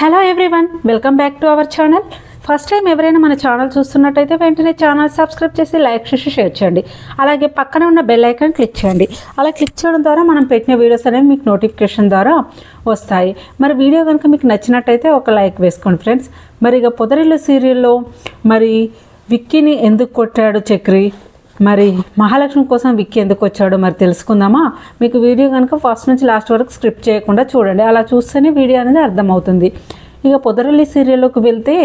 Hello everyone, welcome back to our channel. First time ఎవరైనా మన channel చూస్తున్నట్టయితే వెంటనే ఛానల్ సబ్స్క్రైబ్ చేసి లైక్ చేసి షేర్ చేయండి. అలాగే పక్కన ఉన్న బెల్ ఐకాన్ క్లిక్ చేయండి. అలా క్లిక్ చేయడం ద్వారా మనం పెట్టిన వీడియోస్ అనేవి మీకు నోటిఫికేషన్ ద్వారా వస్తాయి. మరి వీడియో కనుక మీకు నచ్చినట్టయితే ఒక లైక్ వేసుకోండి ఫ్రెండ్స్. మరి ఇక పొదరిల్లు సీరియల్లో మరి విక్కీని ఎందుకు కొట్టాడు చక్రి, మరి మహాలక్ష్మి కోసం విక్కీ ఎందుకు వచ్చాడో మరి తెలుసుకుందామా. మీకు వీడియో కనుక ఫస్ట్ నుంచి లాస్ట్ వరకు స్క్రిప్ట్ చేయకుండా చూడండి. అలా చూస్తేనే వీడియో అనేది అర్థమవుతుంది. ఇక పొదరిల్లి సీరియల్లోకి వెళ్తే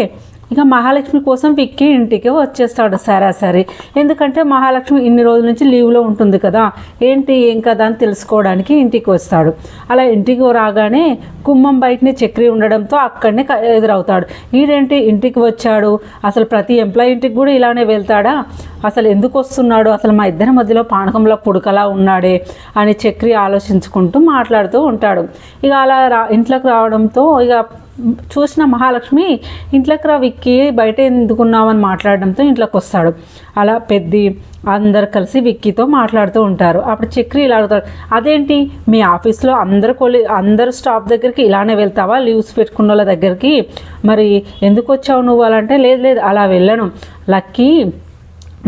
ఇక మహాలక్ష్మి కోసం విక్కీ ఇంటికి వచ్చేస్తాడు సరాసరి. ఎందుకంటే మహాలక్ష్మి ఇన్ని రోజుల నుంచి లీవ్లో ఉంటుంది కదా, ఏంటి ఏం కదా అని తెలుసుకోవడానికి ఇంటికి వస్తాడు. అలా ఇంటికి రాగానే గుమ్మం బయటనే చక్రి ఉండడంతో అక్కడనే ఎదురవుతాడు. ఈడేంటి ఇంటికి వచ్చాడు, అసలు ప్రతి ఎంప్లాయీ ఇంటికి కూడా ఇలానే వెళ్తాడా, అసలు ఎందుకు వస్తున్నాడు, అసలు మా ఇద్దరి మధ్యలో పానకంలో పుడకలా ఉన్నాడే అని చక్రి ఆలోచించుకుంటూ మాట్లాడుతూ ఉంటాడు. ఇక అలా ఇంట్లోకి రావడంతో ఇక చూసిన మహాలక్ష్మి ఇంట్లోకి రా విక్కీ, బయట ఎందుకున్నామని మాట్లాడడంతో ఇంట్లోకి వస్తాడు. అలా పెద్ది అందరు కలిసి విక్కీతో మాట్లాడుతూ ఉంటారు. అప్పుడు చక్రి ఇలా అడుగుతాడు, అదేంటి మీ ఆఫీస్లో అందరు స్టాఫ్ దగ్గరికి ఇలానే వెళ్తావా, లీవ్స్ పెట్టుకున్న వాళ్ళ దగ్గరికి, మరి ఎందుకు వచ్చావు నువ్వు అలా అంటే, లేదు అలా వెళ్ళను, లక్కీ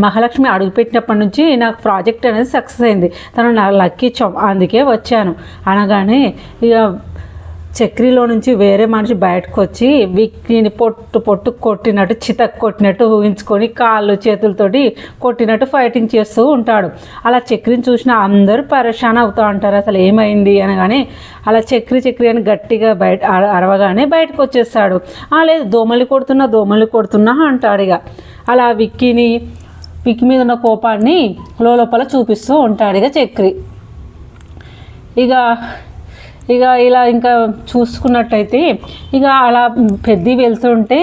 మహాలక్ష్మి అడుగుపెట్టినప్పటి నుంచి నాకు ప్రాజెక్ట్ అనేది సక్సెస్ అయింది, తను నాకు లక్కీ అందుకే వచ్చాను అనగానే ఇక చక్రిలో నుంచి వేరే మనిషి బయటకు వచ్చి విక్కీని పొట్టు కొట్టినట్టు చితక్ కొట్టినట్టు ఊహించుకొని కాళ్ళు చేతులతోటి కొట్టినట్టు ఫైటింగ్ చేస్తూ ఉంటాడు. అలా చక్రిని చూసిన అందరూ పరేషాన్ అవుతూ ఉంటారు, అసలు ఏమైంది అనగానే అలా చక్రి అని గట్టిగా అరవగానే బయటకు వచ్చేస్తాడు. లేదు దోమలు కొడుతున్నా అంటాడు. ఇక అలా విక్కీ మీద ఉన్న కోపాన్ని లోపల చూపిస్తూ ఉంటాడు ఇక చక్రి. ఇక ఇలా ఇంకా చూసుకున్నట్టయితే ఇక అలా పెద్ద వెళ్తుంటే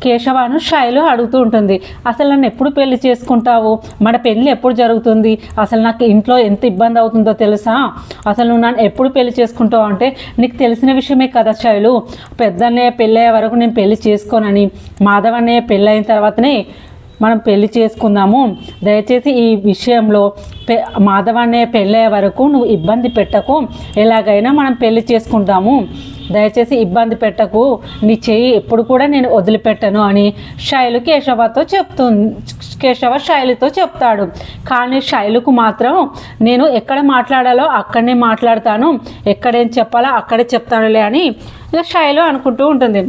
కేశవాను శైలు అడుగుతూ ఉంటుంది, అసలు నన్ను ఎప్పుడు పెళ్లి చేసుకుంటావు, మన పెళ్ళి ఎప్పుడు జరుగుతుంది, అసలు నాకు ఇంట్లో ఎంత ఇబ్బంది అవుతుందో తెలుసా, అసలు నువ్వు నన్ను ఎప్పుడు పెళ్లి చేసుకుంటావు అంటే, నీకు తెలిసిన విషయమే కదా శైలు, పెద్దన్నయ్య పెళ్ళయ్యే వరకు నేను పెళ్లి చేసుకోనని, మాధవన్నయ్య పెళ్ళైన తర్వాతనే మనం పెళ్లి చేసుకుందాము, దయచేసి ఈ విషయంలో మాధవన్నయ్య పెళ్ళయ్యే వరకు నువ్వు ఇబ్బంది పెట్టకు, ఎలాగైనా మనం పెళ్లి చేసుకుంటాము, దయచేసి ఇబ్బంది పెట్టకు, నీ చెయ్యి ఎప్పుడు కూడా నేను వదిలిపెట్టను అని కేశవ శైలుతో చెప్తాడు. కానీ శైలుకు మాత్రం నేను ఎక్కడ మాట్లాడాలో అక్కడనే మాట్లాడతాను, ఎక్కడేం చెప్పాలో అక్కడే చెప్తానులే అని ఇక శైలు అనుకుంటూ ఉంటుంది.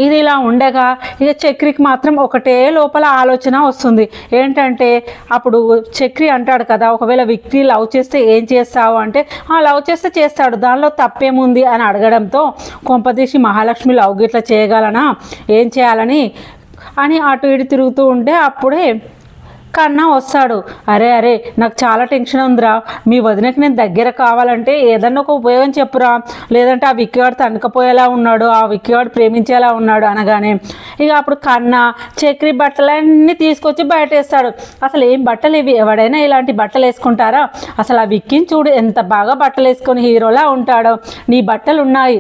ఇది ఇలా ఉండగా ఇక చక్రికి మాత్రం ఒకటే లోపల ఆలోచన వస్తుంది. ఏంటంటే అప్పుడు చక్రి అంటాడు కదా, ఒకవేళ విక్కీ లవ్ చేస్తే ఏం చేస్తావు అంటే, లవ్ చేస్తే చేస్తాడు, దానిలో తప్పేముంది అని అడగడంతో కొంపదీసి మహాలక్ష్మి లవ్ గిట్లా చేయగలనా, ఏం చేయాలని అటు ఇటు తిరుగుతూ ఉంటే అప్పుడే కన్నా వస్తాడు. అరే నాకు చాలా టెన్షన్ ఉందిరా, మీ వదినకి నేను దగ్గర కావాలంటే ఏదన్నా ఒక ఉపయోగం చెప్పురా, లేదంటే ఆ విక్కీవాడు తనకపోయేలా ఉన్నాడు, ఆ విక్కీవాడు ప్రేమించేలా ఉన్నాడు అనగానే ఇక అప్పుడు కన్నా చక్రి బట్టలన్నీ తీసుకొచ్చి బయట వేస్తాడు. అసలు ఏం బట్టలు ఇవి, ఎవడైనా ఇలాంటి బట్టలు వేసుకుంటారా, అసలు ఆ విక్కీని చూడు ఎంత బాగా బట్టలు వేసుకొని హీరోలా ఉంటాడో, నీ బట్టలు ఉన్నాయి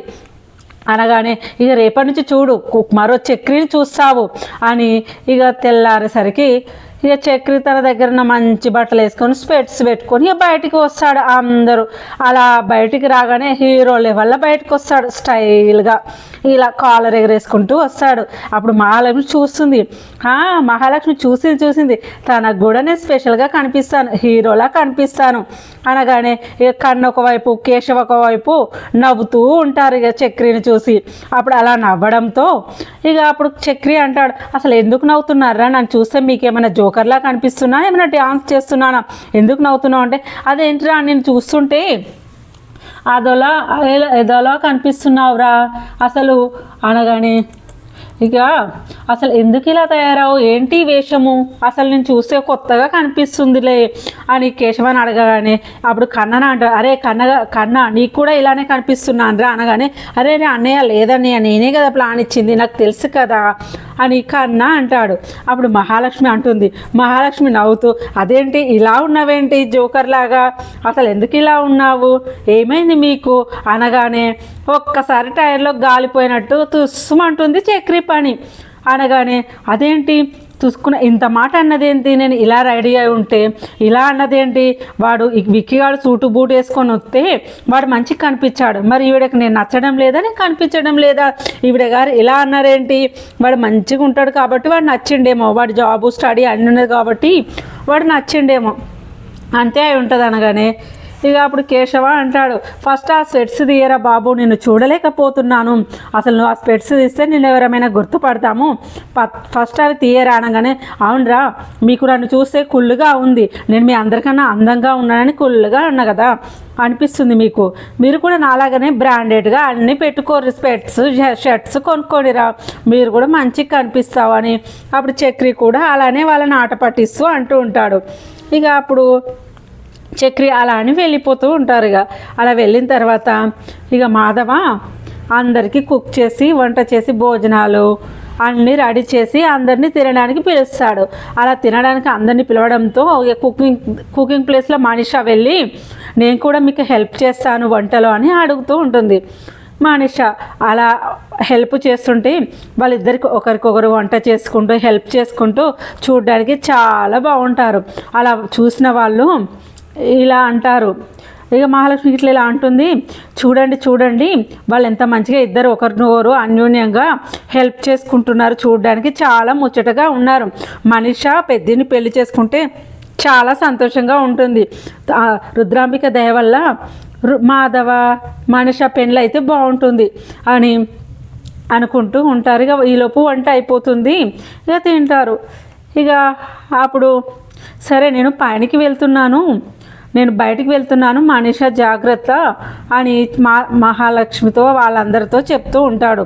అనగానే ఇక రేపటి నుంచి చూడు మరో చక్రిని చూస్తావు అని ఇక తెల్లారేసరికి ఇక చక్రి తన దగ్గర ఉన్న మంచి బట్టలు వేసుకొని స్పెట్స్ పెట్టుకొని ఇక బయటికి వస్తాడు. అందరూ అలా బయటికి రాగానే హీరో లెవెల్లో బయటకు వస్తాడు, స్టైల్గా ఇలా కాలర్ ఎగరేసుకుంటూ వస్తాడు. అప్పుడు మహాలక్ష్మి చూస్తుంది, మహాలక్ష్మి చూసింది తనకు కూడా నేను స్పెషల్గా కనిపిస్తాను, హీరోలా కనిపిస్తాను అనగానే ఇక కన్ను ఒకవైపు కేశవ ఒకవైపు నవ్వుతూ ఉంటారు ఇక చక్రిని చూసి. అప్పుడు అలా నవ్వడంతో ఇక అప్పుడు చక్రి అంటాడు, అసలు ఎందుకు నవ్వుతున్నారా, నన్ను చూస్తే మీకేమైనా జోకర్లా కనిపిస్తున్నా, ఏమైనా డ్యాన్స్ చేస్తున్నానా, ఎందుకు నవ్వుతున్నావు అంటే, అదేంటిరా నేను చూస్తుంటే ఏదోలా కనిపిస్తున్నావురా అసలు అనగానే ఇక అసలు ఎందుకు ఇలా తయారావు, ఏంటి వేషము, అసలు నేను చూస్తే కొత్తగా కనిపిస్తుందిలే అని కేశవాన్ని అడగగానే అప్పుడు కన్నన అంటారు, అరే కన్నా నీకు కూడా ఇలానే కనిపిస్తున్నాను రా అనగానే, అరే అన్నయ్య లేదన్నయ్య నేనే కదా ప్లాన్ ఇచ్చింది, నాకు తెలుసు కదా అని కన్నా అంటాడు. అప్పుడు మహాలక్ష్మి అంటుంది, మహాలక్ష్మి నవ్వుతూ, అదేంటి ఇలా ఉన్నావేంటి జోకర్ లాగా, అసలు ఎందుకు ఇలా ఉన్నావు, ఏమైంది మీకు అనగానే ఒక్కసారి టైర్లో గాలిపోయినట్టు తుస్సుమంటుంది చక్రి పని అనగానే, అదేంటి చూసుకున్న ఇంత మాట అన్నదేంటి, నేను ఇలా రెడీ అయి ఉంటే ఇలా అన్నదేంటి, వాడు విక్కిగాడు సూటు బూట్ వేసుకొని వస్తే వాడు మంచిగా కనిపించాడు, మరి ఈవిడకి నేను నచ్చడం లేదా, నేను కనిపించడం లేదా, ఈవిడ గారు ఇలా అన్నారేంటి, వాడు మంచిగా ఉంటాడు కాబట్టి వాడు నచ్చిండేమో, వాడు జాబు స్టడీ అన్నీ ఉన్నది కాబట్టి వాడు నచ్చిండేమో, అంతే అయి ఉంటుంది అనగానే ఇక అప్పుడు కేశవ అంటాడు, ఫస్ట్ ఆ స్పెట్స్ తీయరా బాబు, నేను చూడలేకపోతున్నాను, అసలు నువ్వు ఆ స్పెట్స్ తీస్తే నేను ఎవరైనా గుర్తుపడతాము, ఫస్ట్ అవి తీయరా అనగానే, అవునరా మీకు నన్ను చూస్తే కుళ్ళుగా ఉంది, నేను మీ అందరికన్నా అందంగా ఉన్నానని కుళ్ళుగా ఉన్నా కదా అనిపిస్తుంది మీకు, మీరు కూడా నాలాగానే బ్రాండెడ్గా అన్నీ పెట్టుకోరు, స్పెట్స్ షర్ట్స్ కొనుక్కోనిరా, మీరు కూడా మంచిగా కనిపిస్తావు అని అప్పుడు చక్రి కూడా అలానే వాళ్ళని ఆట పట్టిస్తూ అంటూ ఉంటాడు. ఇక అప్పుడు చక్రి అలా అని వెళ్ళిపోతూ ఉంటారు. ఇక అలా వెళ్ళిన తర్వాత ఇక మాధవ అందరికీ కుక్ చేసి వంట చేసి భోజనాలు అన్నీ రెడీ చేసి అందరినీ తినడానికి పిలుస్తాడు. అలా తినడానికి అందరినీ పిలవడంతో కుకింగ్ ప్లేస్లో మనిష వెళ్ళి నేను కూడా మీకు హెల్ప్ చేస్తాను వంటలో అని అడుగుతూ ఉంటుంది. మనిష అలా హెల్ప్ చేస్తుంటే వాళ్ళిద్దరికి ఒకరికొకరు వంట చేసుకుంటూ హెల్ప్ చేసుకుంటూ చూడడానికి చాలా బాగుంటారు. అలా చూసిన వాళ్ళు ఇలా అంటారు, ఇక మహాలక్ష్మి ఇట్లా ఇలా అంటుంది, చూడండి చూడండి వాళ్ళు ఎంత మంచిగా ఇద్దరు ఒకరినొకరు అన్యోన్యంగా హెల్ప్ చేసుకుంటున్నారు, చూడడానికి చాలా ముచ్చటగా ఉన్నారు, మనిష పెద్దని పెళ్లి చేసుకుంటే చాలా సంతోషంగా ఉంటుంది, రుద్రాంబిక దయ వల్ల మాధవ మనిష పెళ్ళి అయితే బాగుంటుంది అని అనుకుంటూ ఉంటారు. ఇక ఈలోపు వంట అయిపోతుంది, ఇక తింటారు. ఇక అప్పుడు సరే నేను పైనకి వెళ్తున్నాను, నేను బయటికి వెళ్తున్నాను మనిష జాగ్రత్త అని మహాలక్ష్మితో వాళ్ళందరితో చెప్తూ ఉంటాడు.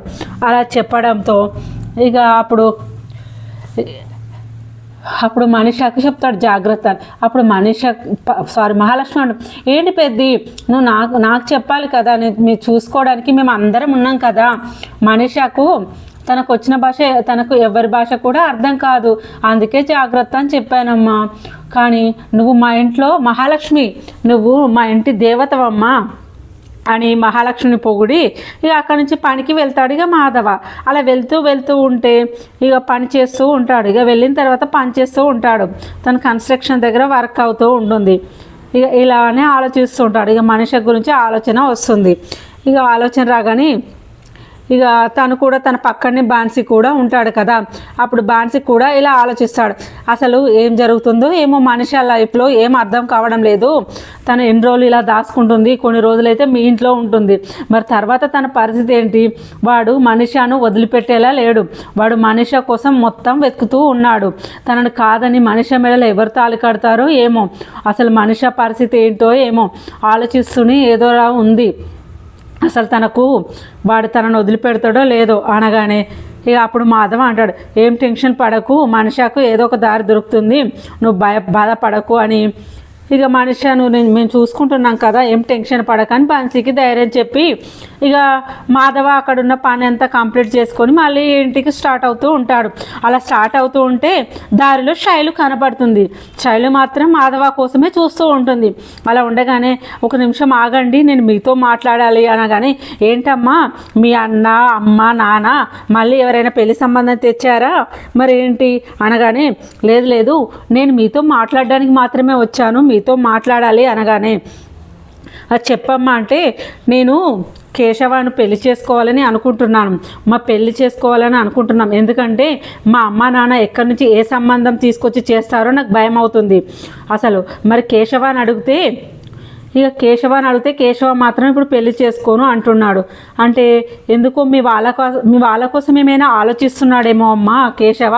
అలా చెప్పడంతో ఇక అప్పుడు మనిషకు చెప్తాడు జాగ్రత్త. అప్పుడు మహాలక్ష్మి అంట, ఏంటి పెద్ది నువ్వు నాకు చెప్పాలి కదా, మీరు చూసుకోవడానికి మేము అందరం ఉన్నాం కదా, మనిషకు తనకు వచ్చిన భాష తనకు ఎవరి భాష కూడా అర్థం కాదు, అందుకే జాగ్రత్త అని చెప్పానమ్మా, కానీ నువ్వు మా ఇంట్లో మహాలక్ష్మి, నువ్వు మా ఇంటి దేవతవమ్మా అని మహాలక్ష్మిని పొగిడి ఇక అక్కడి నుంచి పనికి వెళ్తాడు. ఇక మాధవ అలా వెళ్తూ ఉంటే ఇక పని చేస్తూ ఉంటాడు. ఇక వెళ్ళిన తర్వాత పని చేస్తూ ఉంటాడు, తన కన్స్ట్రక్షన్ దగ్గర వర్క్ అవుతూ ఉంటుంది. ఇక ఇలానే ఆలోచిస్తూ ఉంటాడు. ఇక మనిషి గురించి ఆలోచన వస్తుంది. ఇక ఆలోచన రాగానే ఇక తను కూడా తన పక్కనే బాన్సీ కూడా ఉంటాడు కదా, అప్పుడు బాన్సీ కూడా ఇలా ఆలోచిస్తాడు, అసలు ఏం జరుగుతుందో ఏమో మనిషి లైఫ్లో ఏం అర్థం కావడం లేదు, తను ఎన్ని రోజులు ఇలా దాచుకుంటుంది, కొన్ని రోజులైతే మీ ఇంట్లో ఉంటుంది, మరి తర్వాత తన పరిస్థితి ఏంటి, వాడు మనిషను వదిలిపెట్టేలా లేడు, వాడు మనిషి కోసం మొత్తం వెతుకుతూ ఉన్నాడు, తనను కాదని మనిషి మెడలో ఎవరు తాళి కడతారో ఏమో, అసలు మనిషి పరిస్థితి ఏంటో ఏమో ఆలోచిస్తూనే ఏదోలా ఉంది, అసలు వాడు తనను వదిలిపెడతాడో లేదో అనగానే ఇక అప్పుడు మాధవ అంటాడు, ఏం టెన్షన్ పడకు, మనిషకు ఏదో ఒక దారి దొరుకుతుంది, నువ్వు బాధపడకు అని ఇక మనిషను మేము చూసుకుంటున్నాం కదా, ఏం టెన్షన్ పడకని బాన్సీకి ధైర్యం చెప్పి ఇక మాధవ అక్కడున్న పని అంతా కంప్లీట్ చేసుకొని మళ్ళీ ఇంటికి స్టార్ట్ అవుతూ ఉంటాడు. అలా స్టార్ట్ అవుతూ ఉంటే దారిలో శైలు కనపడుతుంది. శైలు మాత్రం మాధవ కోసమే చూస్తూ ఉంటుంది. అలా ఉండగానే ఒక నిమిషం ఆగండి, నేను మీతో మాట్లాడాలి అనగానే, ఏంటమ్మా మీ అన్న అమ్మ నాన్న మళ్ళీ ఎవరైనా పెళ్లి సంబంధం తెచ్చారా మరి ఏంటి అనగానే, లేదు నేను మీతో మాట్లాడడానికి మాత్రమే వచ్చాను, మీతో మాట్లాడాలి అనగానే, అది చెప్పమ్మా అంటే, నేను కేశవాన్ని పెళ్లి చేసుకోవాలని అనుకుంటున్నాను, మా పెళ్లి చేసుకోవాలని అనుకుంటున్నాం, ఎందుకంటే మా అమ్మ నాన్న ఎక్కడి నుంచి ఏ సంబంధం తీసుకొచ్చి చేస్తారో నాకు భయం అవుతుంది, అసలు మరి కేశవాన్ని అడిగితే ఇక కేశవ మాత్రం ఇప్పుడు పెళ్లి చేసుకోను అంటున్నాడు. అంటే ఎందుకో మీ వాళ్ళ కోసం ఏమైనా ఆలోచిస్తున్నాడేమో అమ్మ కేశవ,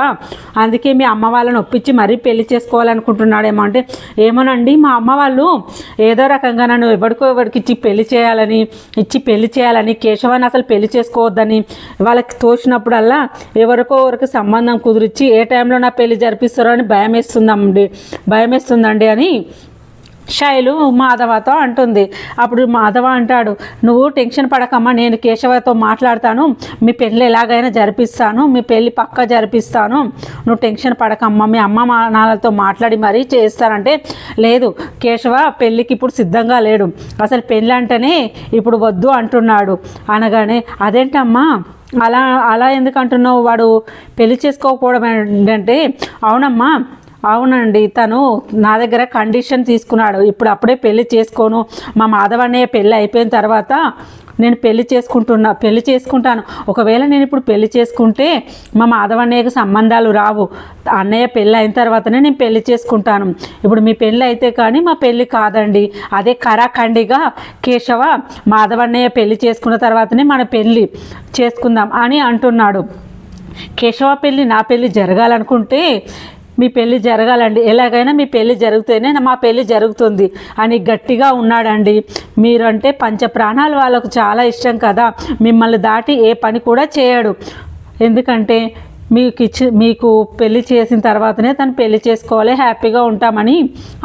అందుకే మీ అమ్మ వాళ్ళని ఒప్పించి మరీ పెళ్లి చేసుకోవాలనుకుంటున్నాడేమో అంటే, ఏమోనండి మా అమ్మ వాళ్ళు ఏదో రకంగా నన్ను ఎవరికి ఇచ్చి పెళ్లి చేయాలని కేశవాన్ని అసలు పెళ్లి చేసుకోవద్దని వాళ్ళకి తోచినప్పుడల్లా ఎవరికి సంబంధం కుదిరించి ఏ టైంలో నా పెళ్లి జరిపిస్తారో అని భయమేస్తుందండి అని శైలు మాధవతో అంటుంది. అప్పుడు మాధవ అంటాడు, నువ్వు టెన్షన్ పడకమ్మా, నేను కేశవతో మాట్లాడతాను, మీ పెళ్ళి ఎలాగైనా జరిపిస్తాను, మీ పెళ్ళి పక్కా జరిపిస్తాను, నువ్వు టెన్షన్ పడకమ్మా, మీ అమ్మ నాన్నలతో మాట్లాడి మరీ చేస్తానంటే, లేదు కేశవ పెళ్ళికి ఇప్పుడు సిద్ధంగా లేడు, అసలు పెళ్ళి అంటేనే ఇప్పుడు వద్దు అంటున్నాడు అనగానే, అదేంటమ్మా అలా అలా ఎందుకు అంటున్నావు, వాడు పెళ్లి చేసుకోకపోవడం ఏంటంటే, అవునమ్మా అవునండి, తను నా దగ్గర కండిషన్ తీసుకున్నాడు, ఇప్పుడు అప్పుడే పెళ్లి చేసుకోను, మా మాధవ్ అన్నయ్య పెళ్ళి అయిపోయిన తర్వాత నేను పెళ్లి చేసుకుంటాను, ఒకవేళ నేను ఇప్పుడు పెళ్లి చేసుకుంటే మా మాధవ్ అన్నయ్యకు సంబంధాలు రావు, అన్నయ్య పెళ్ళి అయిన తర్వాతనే నేను పెళ్లి చేసుకుంటాను, ఇప్పుడు మీ పెళ్ళి అయితే కానీ మా పెళ్ళి కాదండి, అదే కరాఖండిగా కేశవ మాధవ్ అన్నయ్య పెళ్లి చేసుకున్న తర్వాతనే మన పెళ్ళి చేసుకుందాం అని అంటున్నాడు. కేశవ పెళ్ళి నా పెళ్ళి జరగాలనుకుంటే మీ పెళ్ళి జరగాలండి, ఎలాగైనా మీ పెళ్ళి జరిగితేనే మా పెళ్ళి జరుగుతుంది అని గట్టిగా ఉన్నాడండి. మీరంటే పంచ ప్రాణాలు వాళ్ళకు చాలా ఇష్టం కదా, మిమ్మల్ని దాటి ఏ పని కూడా చేయడు, ఎందుకంటే మీకు పెళ్లి చేసిన తర్వాతనే తను పెళ్లి చేసుకోవాలి, హ్యాపీగా ఉంటామని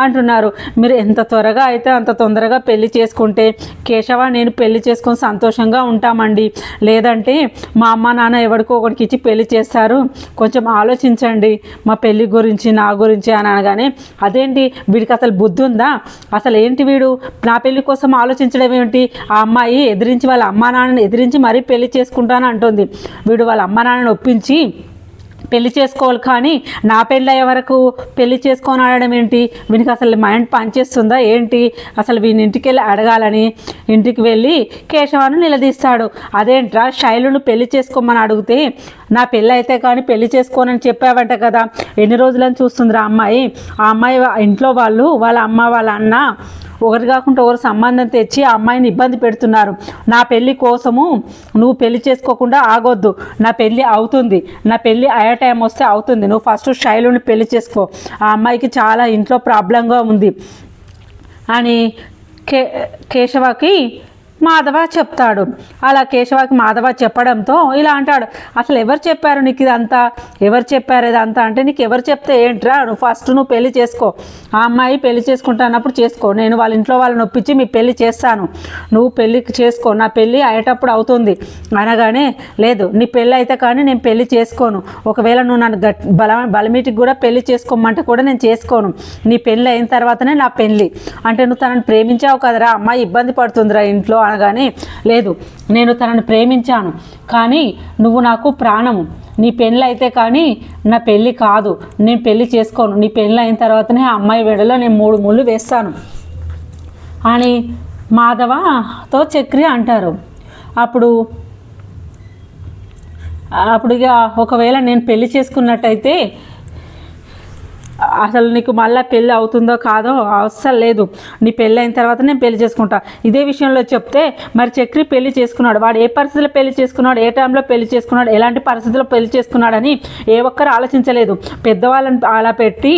అంటున్నారు. మీరు ఎంత త్వరగా అయితే అంత తొందరగా పెళ్లి చేసుకుంటే కేశవ నేను పెళ్లి చేసుకొని సంతోషంగా ఉంటామండి, లేదంటే మా అమ్మ నాన్న ఎవరికో ఒకరికి ఇచ్చి పెళ్లి చేస్తారు, కొంచెం ఆలోచించండి మా పెళ్లి గురించి నా గురించి అని అనగానే, అదేంటి వీడికి అసలు బుద్ధి ఉందా, అసలు ఏంటి వీడు నా పెళ్లి కోసం ఆలోచించడం ఏమిటి, ఆ అమ్మాయి ఎదిరించి వాళ్ళ అమ్మా నాన్నని ఎదిరించి మరీ పెళ్లి చేసుకుంటాను అంటుంది, వీడు వాళ్ళ అమ్మా నాన్నని ఒప్పించి పెళ్లి చేసుకోవాలి, కానీ నా పెళ్ళి అయ్యే వరకు పెళ్లి చేసుకొని ఆడడం ఏంటి, వీనికి అసలు మైండ్ పనిచేస్తుందా ఏంటి, అసలు వీని ఇంటికి వెళ్ళి అడగాలని ఇంటికి వెళ్ళి కేశవాన్ని నిలదీస్తాడు. అదేంట్రా శైలును పెళ్లి చేసుకోమని అడిగితే నా పెళ్ళి అయితే కానీ పెళ్లి చేసుకోనని చెప్పావంట కదా, ఎన్ని రోజులని చూస్తుందిరా అమ్మాయి, ఆ అమ్మాయి ఇంట్లో వాళ్ళు వాళ్ళ అమ్మ వాళ్ళ అన్న ఒకరు కాకుండా ఒకరు సంబంధం తెచ్చి ఆ అమ్మాయిని ఇబ్బంది పెడుతున్నారు, నా పెళ్ళి కోసము నువ్వు పెళ్లి చేసుకోకుండా ఆగొద్దు, నా పెళ్ళి అవుతుంది, నా పెళ్ళి అయ్యే టైం వస్తే అవుతుంది, నువ్వు ఫస్ట్ శైలుని పెళ్లి చేసుకో, ఆ అమ్మాయికి చాలా ఇంట్లో ప్రాబ్లంగా ఉంది అని కేశవకి మాధవ చెప్తాడు. అలా కేశవకి మాధవ చెప్పడంతో ఇలా అంటాడు, అసలు ఎవరు చెప్పారు నీకు ఇదంతా, ఎవరు చెప్పారు ఇదంతా అంటే, నీకు ఎవరు చెప్తే ఏంట్రా, నువ్వు పెళ్లి చేసుకో, ఆ అమ్మాయి పెళ్లి చేసుకుంటానప్పుడు చేసుకో, నేను వాళ్ళ ఇంట్లో వాళ్ళని ఒప్పించి మీ పెళ్లి చేస్తాను, నువ్వు పెళ్లి చేసుకో, నా పెళ్ళి అయ్యేటప్పుడు అవుతుంది అనగానే, లేదు నీ పెళ్ళి అయితే కానీ నేను పెళ్లి చేసుకోను, ఒకవేళ నువ్వు నన్ను బలమీటికి కూడా పెళ్లి చేసుకోమంటే కూడా నేను చేసుకోను, నీ పెళ్ళి అయిన తర్వాతనే నా పెళ్ళి, అంటే నువ్వు తనని ప్రేమించావు కదరా, అమ్మాయి ఇబ్బంది పడుతుందిరా ఇంట్లో అనగానే, లేదు నేను తనని ప్రేమించాను, కానీ నువ్వు నాకు ప్రాణము, నీ పెళ్ళి అయితే కానీ నా పెళ్ళి కాదు, నేను పెళ్ళి చేసుకోను, నీ పెళ్ళి అయిన తర్వాతనే ఆ అమ్మాయి వెడలో నేను 3 ముళ్ళు వేస్తాను అని మాధవతో చక్రి అంటారు. అప్పుడు ఇక ఒకవేళ నేను పెళ్ళి చేసుకున్నట్టయితే అసలు నీకు మళ్ళీ పెళ్ళి అవుతుందో కాదో అవసరం లేదు, నీ పెళ్ళి అయిన తర్వాత నేను పెళ్లి చేసుకుంటా, ఇదే విషయంలో చెప్తే మరి చక్రి పెళ్లి చేసుకున్నాడు, వాడు ఏ పరిస్థితిలో పెళ్లి చేసుకున్నాడు, ఏ టైంలో పెళ్లి చేసుకున్నాడు, ఎలాంటి పరిస్థితుల్లో పెళ్లి చేసుకున్నాడని ఏ ఒక్కరు ఆలోచించలేదు, పెద్దవాళ్ళని అలా పెట్టి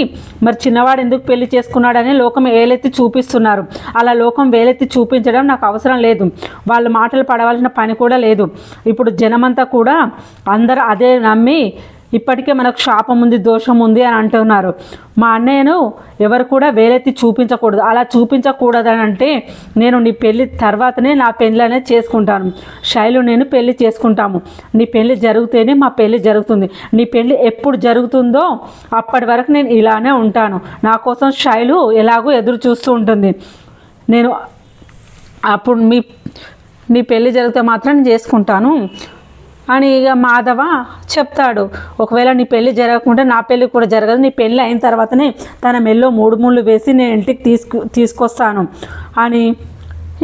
మరి చిన్నవాడు ఎందుకు పెళ్లి చేసుకున్నాడని లోకం వేలెత్తి చూపిస్తున్నారు, అలా లోకం వేలెత్తి చూపించడం నాకు అవసరం లేదు, వాళ్ళ మాటలు పడవలసిన పని కూడా లేదు, ఇప్పుడు జనమంతా కూడా అందరూ అదే నమ్మి ఇప్పటికే మనకు శాపం ఉంది దోషం ఉంది అని అంటున్నారు, మా అన్నయ్యను ఎవరు కూడా వేలెత్తి చూపించకూడదు, అలా చూపించకూడదని అంటే నేను నీ పెళ్ళి తర్వాతనే నా పెళ్ళి అనేది చేసుకుంటాను, శైలు నేను పెళ్ళి చేసుకుంటాము, నీ పెళ్ళి జరిగితేనే మా పెళ్ళి జరుగుతుంది, నీ పెళ్ళి ఎప్పుడు జరుగుతుందో అప్పటి వరకు నేను ఇలానే ఉంటాను, నా కోసం శైలు ఎలాగో ఎదురు చూస్తూ ఉంటుంది, నేను అప్పుడు నీ పెళ్ళి జరిగితే మాత్రం నేను చేసుకుంటాను అని ఇక మాధవ చెప్తాడు. ఒకవేళ నీ పెళ్ళి జరగకుంటే నా పెళ్ళి కూడా జరగదు, నీ పెళ్ళి అయిన తర్వాతనే తన మెల్లో 3 ముళ్ళు వేసి నేను ఇంటికి తీసుకొస్తాను అని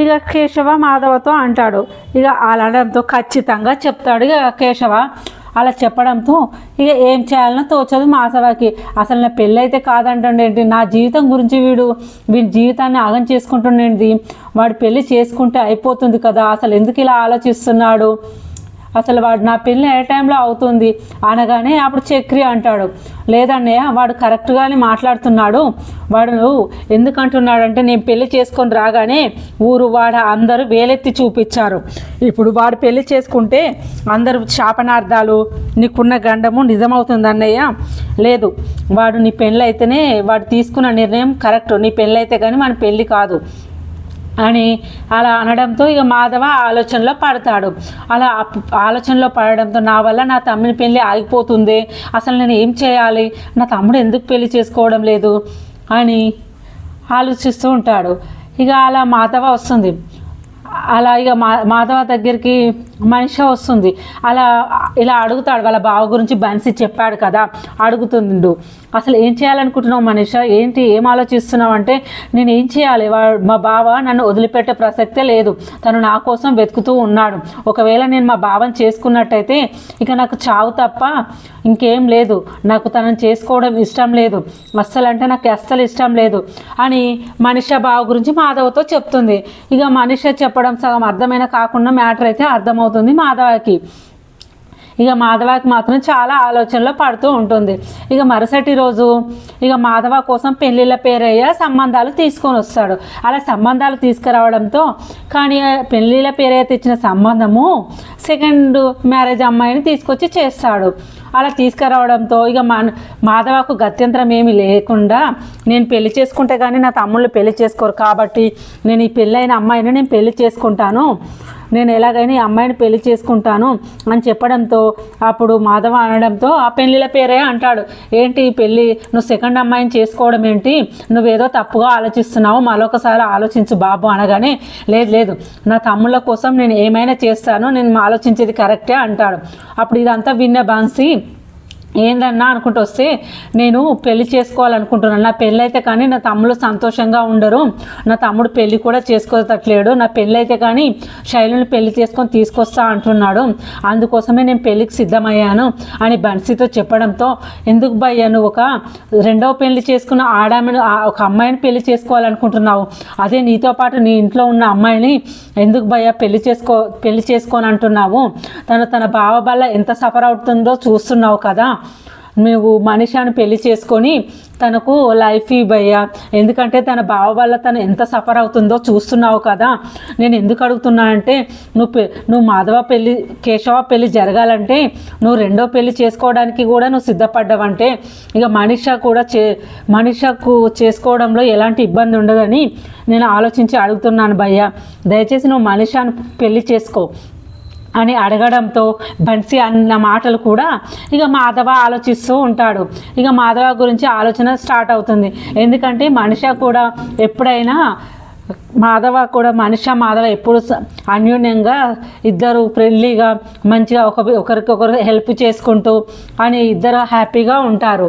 ఇక కేశవ మాధవతో అంటాడు. ఇక అలా అనడంతో ఖచ్చితంగా చెప్తాడు ఇక కేశవ. అలా చెప్పడంతో ఇక ఏం చేయాలనో తోచదు మాధవకి. అసలు నా పెళ్ళి అయితే కాదంటండి, నా జీవితం గురించి వీడి జీవితాన్ని ఆగం చేసుకుంటుండేంటి, వాడు పెళ్ళి చేసుకుంటే అయిపోతుంది కదా, అసలు ఎందుకు ఇలా ఆలోచిస్తున్నాడు, అసలు వాడు నా పెళ్ళి ఏ టైంలో అవుతుంది అనగానే అప్పుడు చక్రి అంటాడు, లేదన్నయ్య వాడు కరెక్ట్గానే మాట్లాడుతున్నాడు, వాడు ఎందుకంటున్నాడంటే నేను పెళ్ళి చేసుకొని రాగానే ఊరు వాడ అందరూ వేలెత్తి చూపించారు, ఇప్పుడు వాడు పెళ్ళి చేసుకుంటే అందరూ శాపనార్థాలు నీకున్న గండము నిజమవుతుంది అన్నయ్య, లేదు వాడు నీ పెళ్ళి అయితేనే వాడు తీసుకున్న నిర్ణయం కరెక్ట్, నీ పెళ్ళి అయితే కానీ మన పెళ్ళి కాదు అని అలా అనడంతో ఇక మాధవ ఆలోచనలో పడతాడు. అలా ఆలోచనలో పడడంతో నా వల్ల నా తమ్ముని పెళ్ళి ఆగిపోతుంది, అసలు నేను ఏం చేయాలి, నా తమ్ముడు ఎందుకు పెళ్ళి చేసుకోవడం లేదు అని ఆలోచిస్తూ ఉంటాడు. ఇక అలా మాధవ వస్తుంది. అలా ఇక మాధవ దగ్గరికి మనిష వస్తుంది. ఇలా అడుగుతాడు, వాళ్ళ బావ గురించి బన్సీ చెప్పాడు కదా, అడుగుతుండు అసలు ఏం చేయాలనుకుంటున్నావు మనిష, ఏంటి ఏం ఆలోచిస్తున్నావు అంటే, నేను ఏం చేయాలి, మా బావ నన్ను వదిలిపెట్టే ప్రసక్తే లేదు, తను నా కోసం వెతుకుతూ ఉన్నాడు, ఒకవేళ నేను మా బావని చేసుకున్నట్టయితే ఇక నాకు చావు తప్ప ఇంకేం లేదు, నాకు తనని చేసుకోవడం ఇష్టం లేదు, అస్సలంటే నాకు అస్సలు ఇష్టం లేదు అని మనిష బావ గురించి మాధవతో చెప్తుంది. ఇక మనిష చెప్పడం సగం అర్థమైన కాకుండా మ్యాటర్ అయితే అర్థమవుతుంది మాధవకి. ఇక మాధవకి మాత్రం చాలా ఆలోచనలో పడుతూ ఉంటుంది. ఇక మరుసటి రోజు ఇక మాధవ కోసం పెళ్ళిళ్ళ పేరయ్య సంబంధాలు తీసుకొని వస్తాడు. అలా సంబంధాలు తీసుకురావడంతో కానీ పెళ్ళిళ్ళ పేరయ్య తెచ్చిన సంబంధము సెకండ్ మ్యారేజ్ అమ్మాయిని తీసుకొచ్చి చేస్తాడు. అలా తీసుకురావడంతో ఇక మాధవకు గత్యంతరం ఏమీ లేకుండా, నేను పెళ్లి చేసుకుంటే కానీ నా తమ్ముళ్ళు పెళ్లి చేసుకోరు కాబట్టి నేను ఈ పెళ్ళైన అమ్మాయిని నేను పెళ్లి చేసుకుంటాను, నేను ఎలాగైనా ఈ అమ్మాయిని పెళ్లి చేసుకుంటాను అని చెప్పడంతో అప్పుడు మాధవ అనడంతో ఆ పెళ్ళిళ్ళ పేరే అంటాడు, ఏంటి పెళ్ళి నువ్వు సెకండ్ అమ్మాయిని చేసుకోవడం ఏంటి, నువ్వేదో తప్పుగా ఆలోచిస్తున్నావు, మరొకసారి ఆలోచించు బాబు అనగానే, లేదు నా తమ్ముళ్ళ కోసం నేను ఏమైనా చేస్తాను, నేను ఆలోచించేది కరెక్టే అంటాడు. అప్పుడు ఇదంతా విన్న బన్సీ ఏందన్నా అనుకుంటూ వస్తే, నేను పెళ్లి చేసుకోవాలనుకుంటున్నాను, నా పెళ్ళి అయితే కానీ నా తమ్ముడు సంతోషంగా ఉండరు, నా తమ్ముడు పెళ్ళి కూడా చేసుకోవట్లేడు, నా పెళ్ళి అయితే కానీ శైలుని పెళ్లి చేసుకొని తీసుకొస్తా అంటున్నాడు, అందుకోసమే నేను పెళ్ళికి సిద్ధమయ్యాను అని బన్సీతో చెప్పడంతో, ఎందుకు భయ్యా నువ్వు ఒక రెండవ పెళ్లి చేసుకున్న ఒక అమ్మాయిని పెళ్లి చేసుకోవాలనుకుంటున్నావు, అదే నీతో పాటు నీ ఇంట్లో ఉన్న అమ్మాయిని ఎందుకు భయ్యా పెళ్లి చేసుకొని అంటున్నావు, తన బావ వల్ల ఎంత సఫర్ అవుతుందో చూస్తున్నావు కదా, నువ్వు మనిషిని పెళ్లి చేసుకొని తనకు లైఫ్ ఇవ్వయ్యా, ఎందుకంటే తన బావ వల్ల తను ఎంత సఫర్ అవుతుందో చూస్తున్నావు కదా, నేను ఎందుకు అడుగుతున్నానంటే నువ్వు మాధవ పెళ్ళి కేశవ పెళ్ళి జరగాలంటే నువ్వు రెండో పెళ్ళి చేసుకోవడానికి కూడా నువ్వు సిద్ధపడ్డావంటే ఇక మనిషకు చేసుకోవడంలో ఎలాంటి ఇబ్బంది ఉండదని నేను ఆలోచించి అడుగుతున్నాను భయ్యా, దయచేసి నువ్వు మనిషిని పెళ్ళి చేసుకో అని అడగడంతో బన్సీ అన్న మాటలు కూడా ఇక మాధవ ఆలోచిస్తూ ఉంటాడు. ఇక మాధవ గురించి ఆలోచన స్టార్ట్ అవుతుంది. ఎందుకంటే మనిష కూడా ఎప్పుడైనా మాధవ ఎప్పుడు అన్యోన్యంగా ఇద్దరు ఫ్రెండ్లీగా మంచిగా ఒకరికొకరు హెల్ప్ చేసుకుంటూ అని ఇద్దరు హ్యాపీగా ఉంటారు.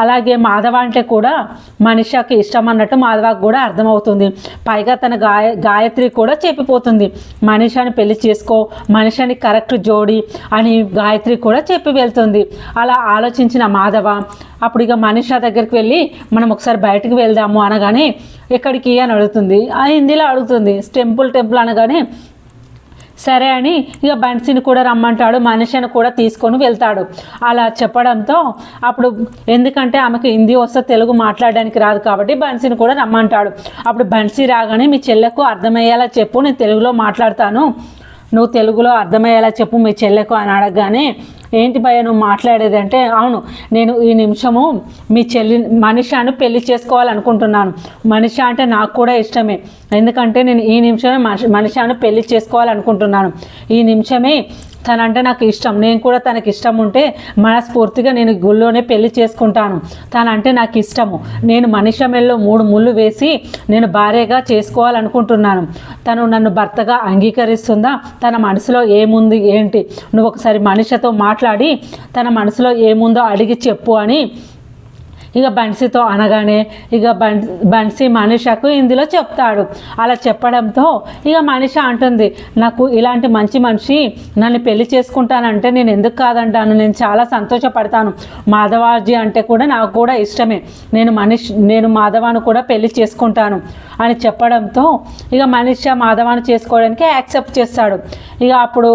అలాగే మాధవ అంటే కూడా మనిషకి ఇష్టం అన్నట్టు మాధవకు కూడా అర్థమవుతుంది. పైగా తన గాయత్రి కూడా చెప్పిపోతుంది, మనిషిని పెళ్లి చేసుకో, మనిషిని కరెక్ట్ జోడి అని గాయత్రి కూడా చెప్పి వెళ్తుంది. అలా ఆలోచించిన మాధవ అప్పుడు ఇక మనిష దగ్గరికి వెళ్ళి మనం ఒకసారి బయటకు వెళ్దాము అనగానే, ఎక్కడికి అని అడుగుతుంది, హిందీలో అడుగుతుంది, టెంపుల్ అనగానే సరే అని ఇక బన్సీని కూడా రమ్మంటాడు, మనిషిని కూడా తీసుకొని వెళ్తాడు. అలా చెప్పడంతో అప్పుడు ఎందుకంటే ఆమెకు హిందీ వస్తే తెలుగు మాట్లాడడానికి రాదు కాబట్టి బన్సీని కూడా రమ్మంటాడు. అప్పుడు బన్సీ రాగానే మీ చెల్లెకు అర్థమయ్యేలా చెప్పు, నేను తెలుగులో మాట్లాడతాను, నువ్వు తెలుగులో అర్థమయ్యేలా చెప్పు మీ చెల్లెకు అని అడగగానే, ఏంటి భయ్య నువ్వు మాట్లాడేది అంటే, అవును నేను ఈ నిమిషము మీ మనిషిని పెళ్లి చేసుకోవాలనుకుంటున్నాను, మనిషి అంటే నాకు కూడా ఇష్టమే, ఎందుకంటే నేను ఈ నిమిషమే మనిషిని పెళ్లి చేసుకోవాలనుకుంటున్నాను, ఈ నిమిషమే తనంటే నాకు ఇష్టం, నేను కూడా తనకి ఇష్టం ఉంటే మనస్ఫూర్తిగా నేను గుళ్ళోనే పెళ్లి చేసుకుంటాను, తనంటే నాకు ఇష్టము, నేను మనిషి మెల్లో 3 ముళ్ళు వేసి నేను భార్యగా చేసుకోవాలనుకుంటున్నాను, తను నన్ను భర్తగా అంగీకరిస్తుందా, తన మనసులో ఏముంది ఏంటి, నువ్వు ఒకసారి మనిషితో మాట్లాడి తన మనసులో ఏముందో అడిగి చెప్పు అని ఇక బన్సీతో అనగానే ఇక బన్సీ మనిషకు హిందీలో చెప్తాడు. అలా చెప్పడంతో ఇక మనిష అంటుంది, నాకు ఇలాంటి మంచి మనిషి నన్ను పెళ్లి చేసుకుంటానంటే నేను ఎందుకు కాదంటాను, నేను చాలా సంతోషపడతాను, మాధవాజీ అంటే కూడా నాకు కూడా ఇష్టమే, నేను మాధవాను కూడా పెళ్లి చేసుకుంటాను అని చెప్పడంతో ఇక మనిష మాధవాన్ని చేసుకోవడానికి యాక్సెప్ట్ చేస్తాడు. ఇక అప్పుడు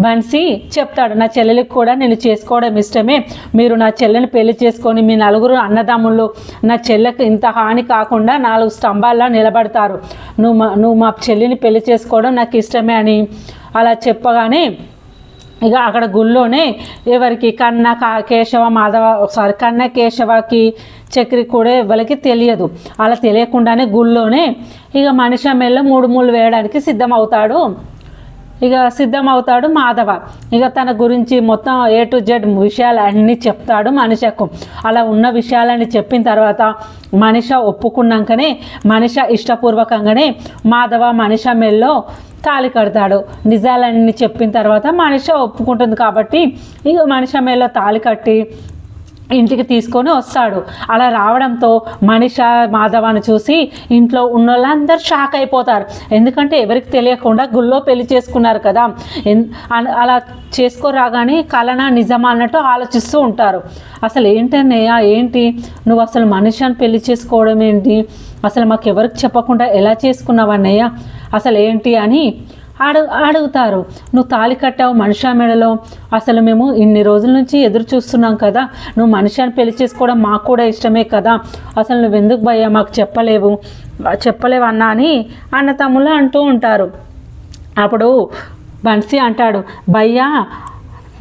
బన్సీ చెప్తాడు, నా చెల్లెలికి కూడా నేను చేసుకోవడం ఇష్టమే, మీరు నా చెల్లెని పెళ్లి చేసుకొని మీ 4 అన్నదమ్ముళ్ళు నా చెల్లెకి ఇంత హాని కాకుండా 4 స్తంభాల్లో నిలబడతారు, నువ్వు మా చెల్లిని పెళ్లి చేసుకోవడం నాకు ఇష్టమే అని అలా చెప్పగానే ఇక అక్కడ గుళ్ళోనే ఎవరికి కన్న కేశవకి చక్రి కూడా ఎవరికి తెలియదు. అలా తెలియకుండానే గుళ్ళోనే ఇక మనిషి మెల్ల 3 ముళ్ళు వేయడానికి సిద్ధమవుతాడు ఇక సిద్ధమవుతాడు మాధవ. ఇక తన గురించి మొత్తం A to Z విషయాలు అన్నీ చెప్తాడు మనిషకు. అలా ఉన్న విషయాలన్నీ చెప్పిన తర్వాత మనిష ఒప్పుకున్నాకనే మనిష ఇష్టపూర్వకంగానే మాధవ మనిష మెల్లో తాళి కడతాడు. నిజాలన్నీ చెప్పిన తర్వాత మనిష ఒప్పుకుంటుంది కాబట్టి ఇక మనిష మెల్లో తాళి కట్టి ఇంటికి తీసుకొని వస్తాడు. అలా రావడంతో మనిష మాధవాన్ని చూసి ఇంట్లో ఉన్న వాళ్ళందరూ షాక్ అయిపోతారు. ఎందుకంటే ఎవరికి తెలియకుండా గుళ్ళో పెళ్లి చేసుకున్నారు కదా, అలా చేసుకోరాగానే కలనా నిజమా అన్నట్టు ఆలోచిస్తూ ఉంటారు. అసలు ఏంటన్నయ్య, ఏంటి నువ్వు అసలు మనిషిని పెళ్లి చేసుకోవడం ఏంటి, అసలు మాకు ఎవరికి చెప్పకుండా ఎలా చేసుకున్నావన్నయ్య, అసలు ఏంటి అని అడుగుతారు. నువ్వు తాళి కట్టావు మనిషి మెడలో, అసలు మేము ఇన్ని రోజుల నుంచి ఎదురు చూస్తున్నాం కదా, నువ్వు మనిషిని పెళ్లి చేసుకోవడం మాకు కూడా ఇష్టమే కదా, అసలు నువ్వు ఎందుకు భయ్యా మాకు చెప్పలేవు అన్నా అని అన్న తమ్ముళ్ళు అంటూ ఉంటారు. అప్పుడు బన్సీ అంటాడు, భయ్యా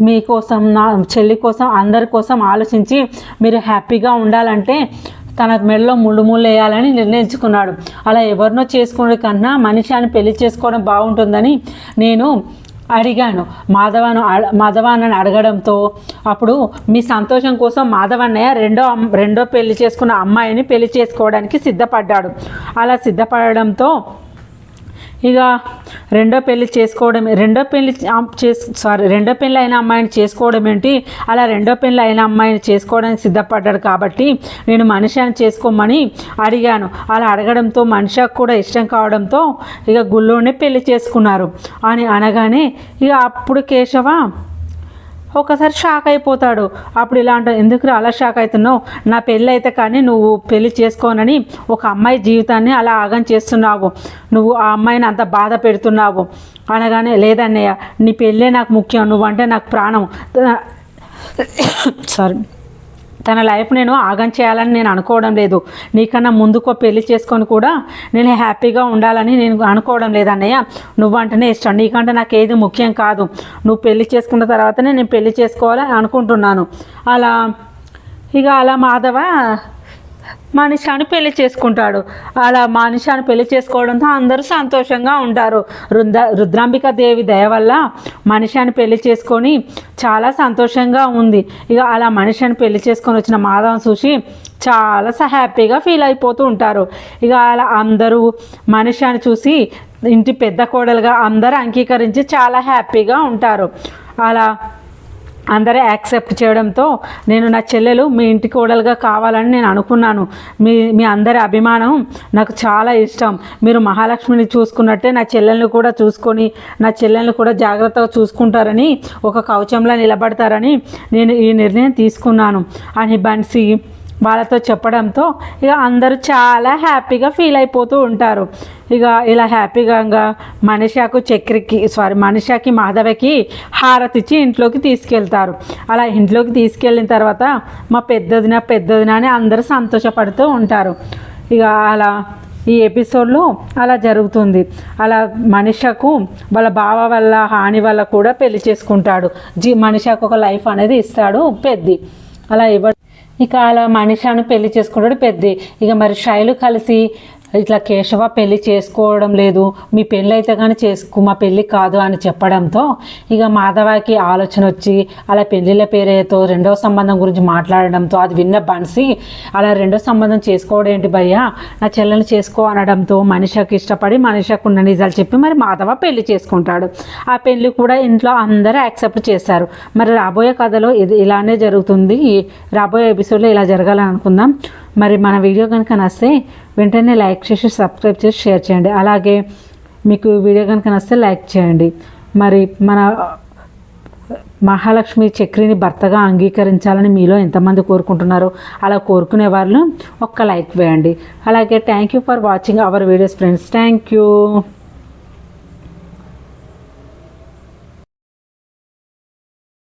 మీకోసం నా చెల్లి కోసం అందరి కోసం ఆలోచించి మీరు హ్యాపీగా ఉండాలంటే తన మెడలో ముళ్ళు వేయాలని నిర్ణయించుకున్నాడు. అలా ఎవరినో చేసుకునే కన్నా మనిషిని పెళ్లి చేసుకోవడం బాగుంటుందని నేను అడిగాను. మాధవాన్నని అడగడంతో అప్పుడు మీ సంతోషం కోసం మాధవన్నయ్య రెండో పెళ్లి చేసుకున్న అమ్మాయిని పెళ్లి చేసుకోవడానికి సిద్ధపడ్డాడు. అలా సిద్ధపడడంతో ఇక రెండో పెళ్ళి అయిన అమ్మాయిని చేసుకోవడం ఏంటి, అలా రెండో పెళ్ళి అయిన అమ్మాయిని చేసుకోవడానికి సిద్ధపడ్డాడు కాబట్టి నేను మనిషిని చేసుకోమని అడిగాను. అలా అడగడంతో మనిషికి కూడా ఇష్టం కావడంతో ఇక గుళ్ళోనే పెళ్లి చేసుకున్నారు అని అనగానే ఇక అప్పుడు కేశవ ఒకసారి షాక్ అయిపోతాడు. అప్పుడు ఇలా అంటాడు, ఎందుకు అలా షాక్ అవుతున్నావు, నా పెళ్ళి అయితే కానీ నువ్వు పెళ్ళి చేసుకోనని ఒక అమ్మాయి జీవితాన్ని అలా ఆగం చేస్తున్నావు, నువ్వు ఆ అమ్మాయిని అంత బాధ పెడుతున్నావు అనగానే లేదన్నయ్య నీ పెళ్ళే నాకు ముఖ్యం, నువ్వంటే నాకు ప్రాణం, సారీ తన లైఫ్ నేను ఆగం చేయాలని నేను అనుకోవడం లేదు, నీకన్నా ముందుకో పెళ్లి చేసుకొని కూడా నేను హ్యాపీగా ఉండాలని నేను అనుకోవడం లేదన్నయ్య, నువ్వంటేనే ఇష్టం, నీకంటే నాకు ఏది ముఖ్యం కాదు, నువ్వు పెళ్లి చేసుకున్న తర్వాతనే నేను పెళ్లి చేసుకోవాలని అనుకుంటున్నాను. అలా మాధవ మనిషాని పెళ్లి చేసుకుంటాడు. అలా మనిషాని పెళ్లి చేసుకోవడంతో అందరూ సంతోషంగా ఉంటారు. రుద్రాంబిక దేవి దయ వల్ల మనిషాని పెళ్లి చేసుకొని చాలా సంతోషంగా ఉంది. అలా మనిషిని పెళ్లి చేసుకొని వచ్చిన మాధవం చూసి చాలా హ్యాపీగా ఫీల్ అయిపోతూ ఉంటారు. అలా అందరూ మనిషిని చూసి ఇంటి పెద్ద కోడలుగా అందరూ అంగీకరించి చాలా హ్యాపీగా ఉంటారు. అలా అందరూ యాక్సెప్ట్ చేయడంతో నేను నా చెల్లెలు మీ ఇంటి కోడలుగా కావాలని నేను అనుకున్నాను, మీ అందరి అభిమానం నాకు చాలా ఇష్టం, మీరు మహాలక్ష్మిని చూసుకున్నట్టే నా చెల్లెల్ని కూడా చూసుకొని నా చెల్లెల్ని కూడా జాగ్రత్తగా చూసుకుంటారని ఒక కవచంలో నిలబడతారని నేను ఈ నిర్ణయం తీసుకున్నాను అని బన్సీ వాళ్ళతో చెప్పడంతో అందరూ చాలా హ్యాపీగా ఫీల్ అయిపోతూ ఉంటారు. ఇలా హ్యాపీగా మనిషాకి మాధవకి హారతిచ్చి ఇంట్లోకి తీసుకెళ్తారు. అలా ఇంట్లోకి తీసుకెళ్ళిన తర్వాత మా పెద్దదిన అని అందరూ సంతోషపడుతూ ఉంటారు. అలా ఈ ఎపిసోడ్లో అలా జరుగుతుంది. అలా మనిషకు వాళ్ళ బావ వల్ల హాని వల్ల కూడా పెళ్లి చేసుకుంటాడు. మనిషకు ఒక లైఫ్ అనేది ఇస్తాడు పెద్ది. అలా అలా మనిషాను పెళ్లి చేసుకుంటాడు పెద్ది. మరి శైలు కలిసి ఇట్లా కేశవ పెళ్లి చేసుకోవడం లేదు, మీ పెళ్ళి అయితే కానీ మా పెళ్ళి కాదు అని చెప్పడంతో మాధవకి ఆలోచన వచ్చి అలా పెళ్ళిళ్ళ పేరుతో రెండో సంబంధం గురించి మాట్లాడడంతో అది విన్న బన్సీ అలా రెండో సంబంధం చేసుకోవడం ఏంటి భయ్యా, నా చెల్లెని చేసుకో అనడంతో మనిషికి ఇష్టపడి మనిషికి ఉన్న నిజాలు చెప్పి మరి మాధవ పెళ్లి చేసుకుంటాడు. ఆ పెళ్ళి కూడా ఇంట్లో అందరూ యాక్సెప్ట్ చేశారు. మరి రాబోయే కథలో ఇది ఇలానే జరుగుతుంది. రాబోయే ఎపిసోడ్లో ఇలా జరగాలని అనుకుందాం. మరి మన వీడియో కనుక నచ్చితే వెంటనే లైక్ చేసి సబ్స్క్రైబ్ చేసి షేర్ చేయండి. అలాగే మీకు వీడియో కనుక నచ్చితే లైక్ చేయండి. మరి మన మహాలక్ష్మి చక్రిని భర్తగా అంగీకరించాలని మీలో ఎంతమంది కోరుకుంటున్నారో అలా కోరుకునే వాళ్ళు ఒక్క లైక్ వేయండి. అలాగే thank you for watching our videos friends. Thank you.